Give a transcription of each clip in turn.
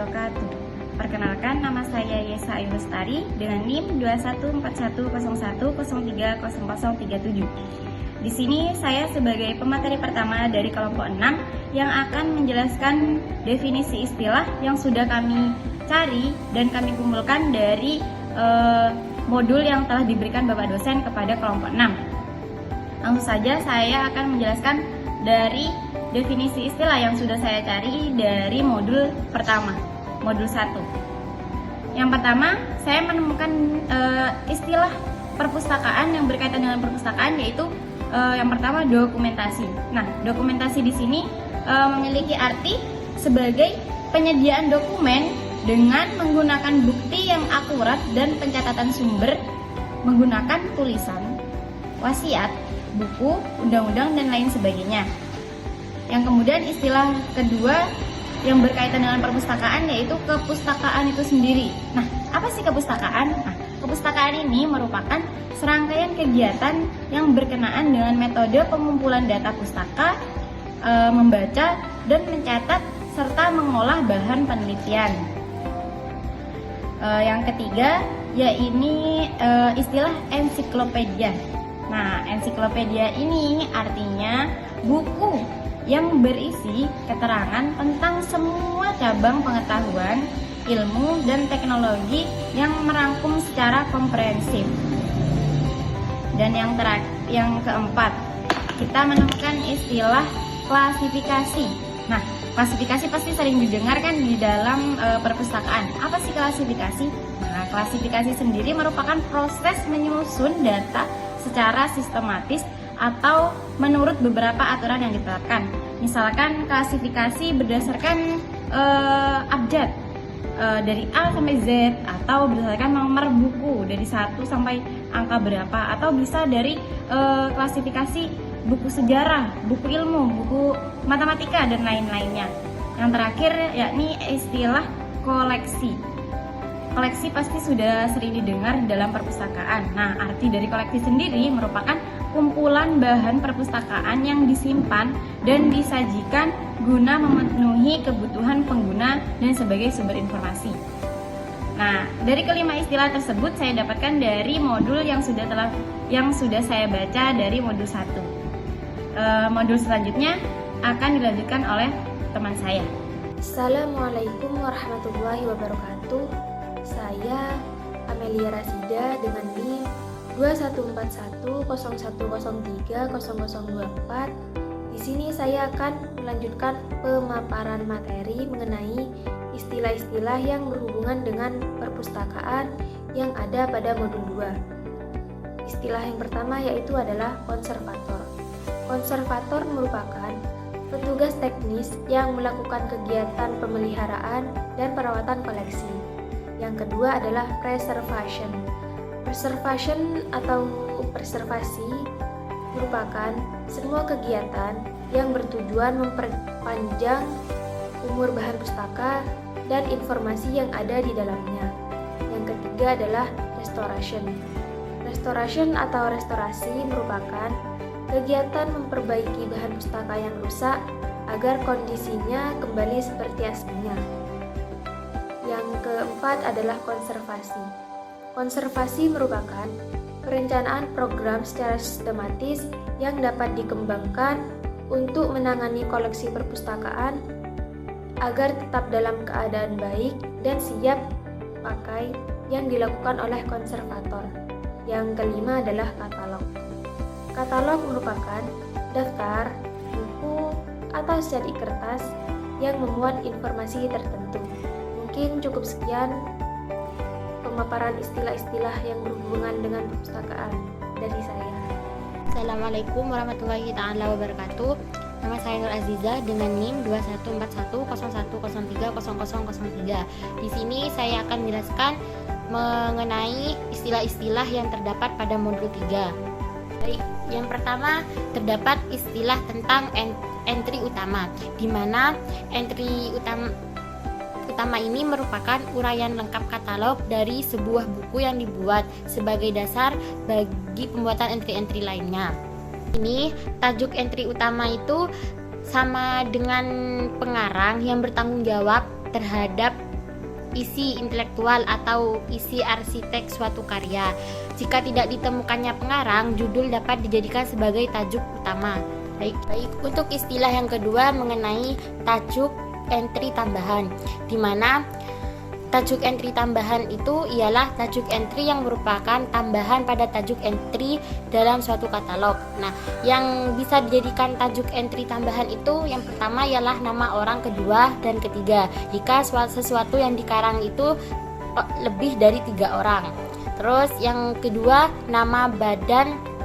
wabarakatuh. Perkenalkan, nama saya Yesa Ayu Lestari dengan NIM 214101030037. Di sini saya sebagai pemateri pertama dari kelompok 6 yang akan menjelaskan definisi istilah yang sudah kami cari dan kami kumpulkan dari modul yang telah diberikan Bapak dosen kepada kelompok 6. Langsung saja saya akan menjelaskan dari definisi istilah yang sudah saya cari dari modul pertama, modul 1. Yang pertama, saya menemukan istilah perpustakaan yang berkaitan dengan perpustakaan, yaitu yang pertama dokumentasi. Nah, dokumentasi di sini memiliki arti sebagai penyediaan dokumen dengan menggunakan bukti yang akurat dan pencatatan sumber menggunakan tulisan, wasiat, buku, undang-undang, dan lain sebagainya. Yang kemudian istilah kedua yang berkaitan dengan perpustakaan yaitu kepustakaan itu sendiri. Nah, apa sih kepustakaan? Nah, kepustakaan ini merupakan serangkaian kegiatan yang berkenaan dengan metode pengumpulan data pustaka, membaca dan mencatat serta mengolah bahan penelitian. Yang ketiga yaitu istilah ensiklopedia. Nah, ensiklopedia ini artinya buku yang berisi keterangan tentang semua cabang pengetahuan, ilmu, dan teknologi yang merangkum secara komprehensif. Dan yang keempat, kita menemukan istilah klasifikasi. Nah, klasifikasi pasti sering didengar kan di dalam perpustakaan. Apa sih klasifikasi? Nah, klasifikasi sendiri merupakan proses menyusun data secara sistematis atau menurut beberapa aturan yang ditetapkan. Misalkan klasifikasi berdasarkan abjad dari A sampai Z, atau berdasarkan nomor buku dari 1 sampai angka berapa, atau bisa dari klasifikasi buku sejarah, buku ilmu, buku matematika, dan lain-lainnya. Yang terakhir yakni istilah koleksi. Koleksi pasti sudah sering didengar di dalam perpustakaan. Nah, arti dari koleksi sendiri merupakan kumpulan bahan perpustakaan yang disimpan dan disajikan guna memenuhi kebutuhan pengguna dan sebagai sumber informasi. Nah, dari kelima istilah tersebut saya dapatkan dari modul yang sudah saya baca dari modul 1. Modul selanjutnya akan dilanjutkan oleh teman saya. Assalamualaikum warahmatullahi wabarakatuh. Saya Amelia Rasida dengan NIM 214101030024. Di sini saya akan melanjutkan pemaparan materi mengenai istilah-istilah yang berhubungan dengan perpustakaan yang ada pada modul 2. Istilah yang pertama yaitu adalah konservator. Konservator merupakan petugas teknis yang melakukan kegiatan pemeliharaan dan perawatan koleksi. Yang kedua adalah preservation. Preservation atau preservasi merupakan semua kegiatan yang bertujuan memperpanjang umur bahan pustaka dan informasi yang ada di dalamnya. Yang ketiga adalah restoration. Restoration atau restorasi merupakan kegiatan memperbaiki bahan pustaka yang rusak agar kondisinya kembali seperti aslinya. Yang keempat adalah konservasi. Konservasi merupakan perencanaan program secara sistematis yang dapat dikembangkan untuk menangani koleksi perpustakaan agar tetap dalam keadaan baik dan siap pakai yang dilakukan oleh konservator. Yang kelima adalah katalog. Katalog merupakan daftar, buku, atau CD kertas yang memuat informasi tertentu. Mungkin cukup sekian pemaparan istilah-istilah yang berhubungan dengan perpustakaan dari saya. Assalamualaikum warahmatullahi wabarakatuh. Nama saya Nur Aziza dengan NIM 214101030003. Di sini saya akan menjelaskan mengenai istilah-istilah yang terdapat pada modul 3. Baik, yang pertama terdapat istilah tentang entry utama, di mana entry utama ini merupakan uraian lengkap katalog dari sebuah buku yang dibuat sebagai dasar bagi pembuatan entry-entry lainnya. Ini tajuk entry utama itu sama dengan pengarang yang bertanggung jawab terhadap isi intelektual atau isi arsitek suatu karya. Jika tidak ditemukannya pengarang, judul dapat dijadikan sebagai tajuk utama. Baik. Untuk istilah yang kedua mengenai tajuk entry tambahan, di mana tajuk entry tambahan itu ialah tajuk entry yang merupakan tambahan pada tajuk entry dalam suatu katalog. Nah, yang bisa dijadikan tajuk entry tambahan itu yang pertama ialah nama orang kedua dan ketiga jika sesuatu yang dikarang itu lebih dari 3 orang. Terus yang kedua nama badan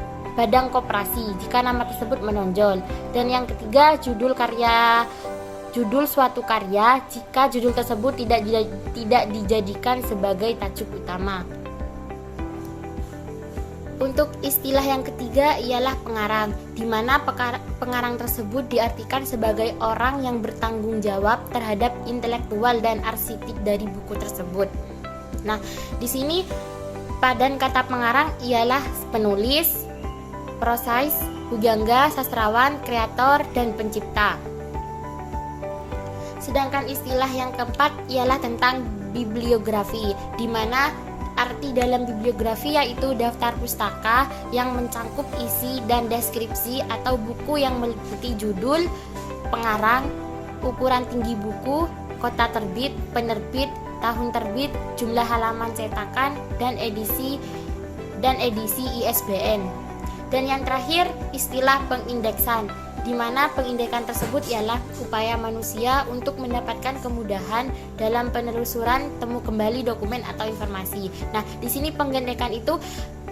koperasi jika nama tersebut menonjol. Dan yang ketiga judul suatu karya jika judul tersebut tidak dijadikan sebagai tajuk utama. Untuk istilah yang ketiga ialah pengarang, di mana pengarang tersebut diartikan sebagai orang yang bertanggung jawab terhadap intelektual dan arsitek dari buku tersebut. Nah, di sini padan kata pengarang ialah penulis, prosais, pujangga, sastrawan, kreator, dan pencipta. Sedangkan istilah yang keempat ialah tentang bibliografi, di mana arti dalam bibliografi yaitu daftar pustaka yang mencangkup isi dan deskripsi atau buku yang meliputi judul, pengarang, ukuran tinggi buku, kota terbit, penerbit, tahun terbit, jumlah halaman cetakan, dan edisi ISBN. Dan yang terakhir istilah pengindeksan, di mana pengindekan tersebut ialah upaya manusia untuk mendapatkan kemudahan dalam penelusuran temu kembali dokumen atau informasi. Nah, di sini pengindekan itu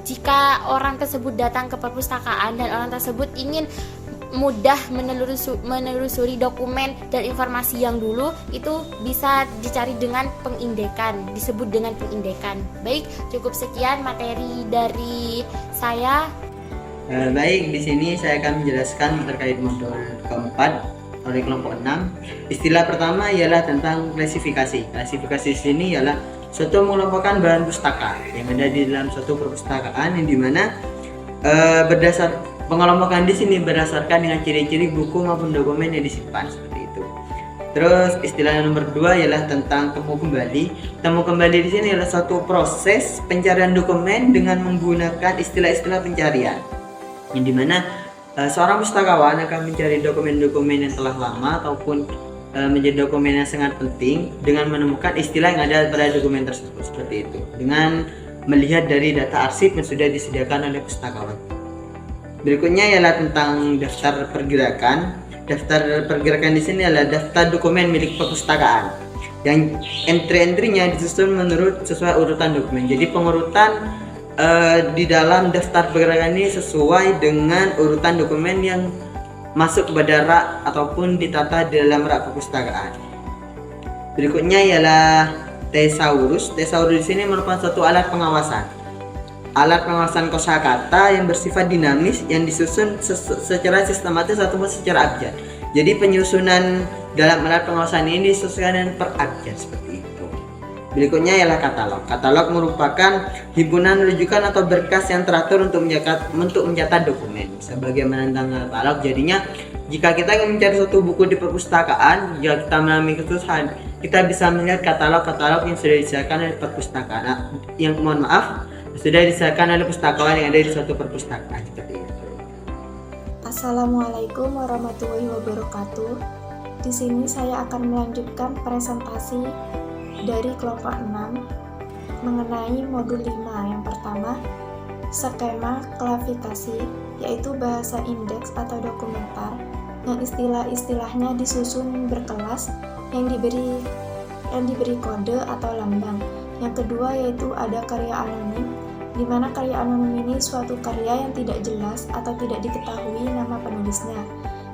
jika orang tersebut datang ke perpustakaan dan orang tersebut ingin mudah menelusuri dokumen dan informasi yang dulu, itu bisa dicari dengan pengindekan, disebut dengan pengindekan. Baik, cukup sekian materi dari saya. Baik, di sini saya akan menjelaskan terkait modul keempat oleh kelompok 6. Istilah pertama ialah tentang klasifikasi. Klasifikasi di sini ialah suatu mengelompokkan bahan pustaka yang ada di dalam suatu perpustakaan, yang dimana berdasar pengelompokan di sini berdasarkan dengan ciri-ciri buku maupun dokumen yang disimpan seperti itu. Terus istilah yang nomor 2 ialah tentang temu kembali. Temu kembali di sini adalah suatu proses pencarian dokumen dengan menggunakan istilah-istilah pencarian, yang dimana seorang pustakawan akan mencari dokumen-dokumen yang telah lama ataupun menjadi dokumen yang sangat penting dengan menemukan istilah yang ada pada dokumen tersebut seperti itu, dengan melihat dari data arsip yang sudah disediakan oleh pustakawan. Berikutnya ialah tentang daftar pergerakan. Daftar pergerakan di sini adalah daftar dokumen milik perpustakaan yang entry-entrynya disusun menurut sesuai urutan dokumen. Jadi pengurutan di dalam daftar pergerakan ini sesuai dengan urutan dokumen yang masuk kepada rak ataupun ditata di dalam rak perpustakaan. Berikutnya ialah thesaurus. Thesaurus di sini merupakan suatu alat pengawasan. Alat pengawasan kosakata yang bersifat dinamis yang disusun secara sistematis ataupun secara abjad. Jadi penyusunan dalam alat pengawasan ini disesuaikan dengan per abjad seperti itu. Berikutnya ialah katalog. Katalog merupakan himpunan rujukan atau berkas yang teratur untuk mencatat dokumen. Sebagaimana tentang katalog, jadinya jika kita ingin mencari suatu buku di perpustakaan, jika kita mengalami kesusahan, kita bisa melihat katalog-katalog yang sudah disediakan oleh perpustakaan. Sudah disediakan oleh pustakawan yang ada di suatu perpustakaan seperti itu. Assalamualaikum warahmatullahi wabarakatuh. Di sini saya akan melanjutkan presentasi dari kelompok 6 mengenai modul 5. Yang pertama, skema klasifikasi, yaitu bahasa indeks atau dokumenter yang istilah-istilahnya disusun berkelas yang diberi kode atau lambang. Yang kedua yaitu ada karya anonim, di mana karya anonim ini suatu karya yang tidak jelas atau tidak diketahui nama penulisnya.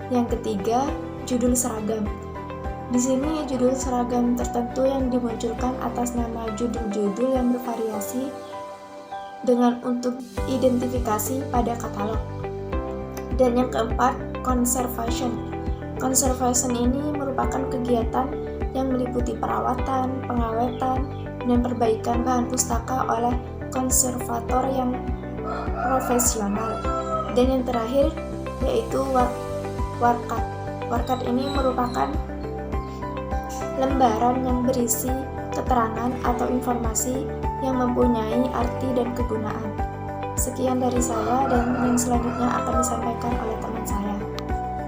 Yang ketiga, judul seragam. Di sini judul seragam tertentu yang dimunculkan atas nama judul-judul yang bervariasi dengan untuk identifikasi pada katalog. Dan yang keempat, conservation. Conservation ini merupakan kegiatan yang meliputi perawatan, pengawetan, dan perbaikan bahan pustaka oleh konservator yang profesional. Dan yang terakhir yaitu warkat. Warkat ini merupakan lembaran yang berisi keterangan atau informasi yang mempunyai arti dan kegunaan. Sekian dari saya dan yang selanjutnya akan disampaikan oleh teman saya.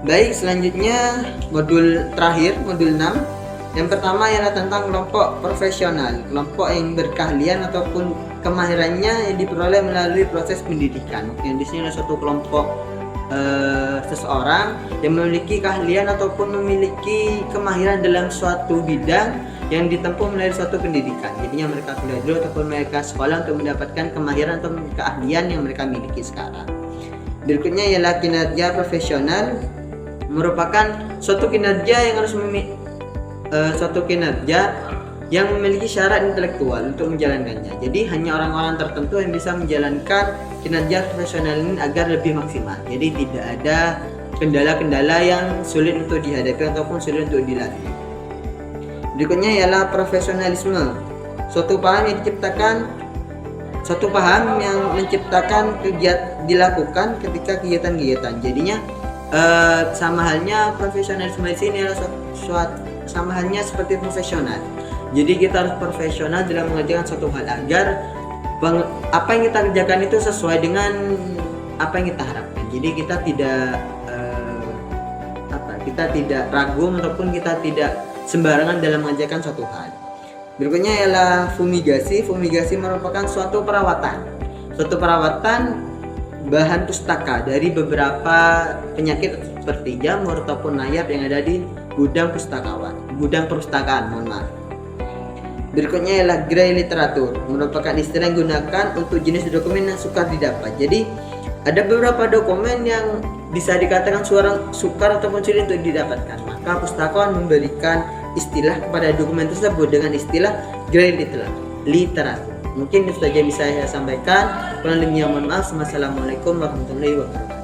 Baik, selanjutnya modul terakhir, modul 6. Yang pertama ialah tentang kelompok profesional, kelompok yang berkeahlian ataupun kemahirannya yang diperoleh melalui proses pendidikan. Yang di sini adalah suatu kelompok seseorang yang memiliki keahlian ataupun memiliki kemahiran dalam suatu bidang yang ditempuh melalui suatu pendidikan. Jadinya mereka kuliah dulu ataupun mereka sekolah untuk mendapatkan kemahiran atau keahlian yang mereka miliki sekarang. Berikutnya ialah kinerja profesional, merupakan suatu kinerja yang harus yang memiliki syarat intelektual untuk menjalankannya. Jadi hanya orang-orang tertentu yang bisa menjalankan kinerja profesional ini agar lebih maksimal. Jadi tidak ada kendala-kendala yang sulit untuk dihadapi ataupun sulit untuk dilalui. Berikutnya ialah profesionalisme. Suatu paham yang menciptakan dilakukan ketika kegiatan-kegiatan. Jadinya sama halnya profesionalisme di sini adalah sama halnya seperti profesional. Jadi kita harus profesional dalam mengerjakan suatu hal agar apa yang kita kerjakan itu sesuai dengan apa yang kita harapkan. Jadi kita tidak ragu ataupun kita tidak sembarangan dalam mengerjakan suatu hal. Berikutnya ialah fumigasi. Fumigasi merupakan suatu perawatan bahan pustaka dari beberapa penyakit seperti jamur ataupun layap yang ada di gudang perpustakaan. Berikutnya ialah grey literatur, merupakan istilah yang digunakan untuk jenis dokumen yang sukar didapat. Jadi ada beberapa dokumen yang bisa dikatakan sukar ataupun sulit untuk didapatkan. Maka pustakawan memberikan istilah kepada dokumen tersebut dengan istilah grey literatur. Mungkin itu saja bisa saya sampaikan. Kurang lebihnya mohon maaf. Wassalamualaikum warahmatullahi wabarakatuh.